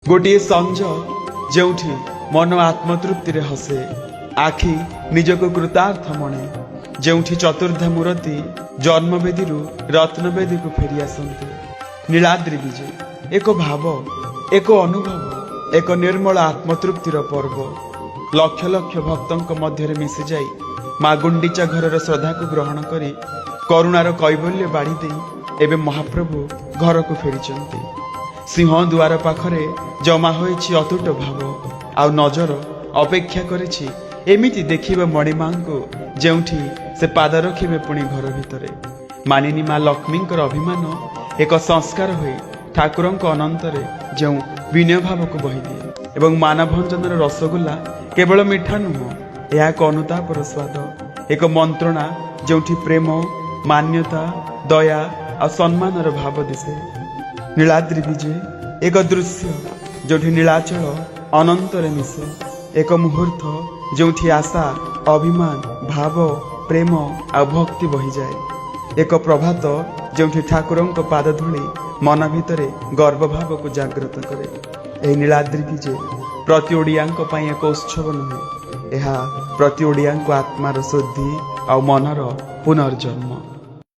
गोटे संज जोठी मन आत्मतृप्ति हसे आखि निजक कृतार्थ मणे जोठी चतुर्धा मूर्ति जन्मवेदी रत्नवेदी को फेरी आसते नीलाद्रि विजय एक भाव एक अनुभव एक निर्मल आत्मतृप्तिर पर्व लक्ष लक्ष भक्तों मध्य मिशि जाई माँ गुंडीचा घर श्रद्धा को ग्रहण करी करुणार कैवल्य बाड़ी दे एवं महाप्रभु घर को फेरी सिंह दुआर पाखरे जमा होइछि अतुट भाव आउ नजर अपेक्षा करिछि एमिति देखिबा मणिमा को जेउठी से पाद रखिबे पुणी घर भितरे मानिनी माँ लक्ष्मींकर अभिमान एक संस्कार होई ठाकुरंक अनंतरे जो विनय भाव को बही दिए एवं मानभंजनर रसगोल्ला केवल मिठा नुह यह एक अनुतापर स्वाद एक मंत्रणा जोठी प्रेम मान्यता दया और सम्मानर भाव दिशे नीलाद्रि विजय एक दृश्य जोठी नीलाचल अनंतरे मिशे एक मुहूर्त जोठी आशा अभिमान भाव प्रेम आ भक्ति बही जाए एक प्रभात जोठी ठाकुरंक पाद धूली मन भितरे गर्व भाव को जागृत करे। नीलाद्रि विजय प्रति ओडियांक पई एक उत्सव नुहे, यह प्रति ओडियांक आत्मार शुद्धि आ मनर पुनर्जन्म।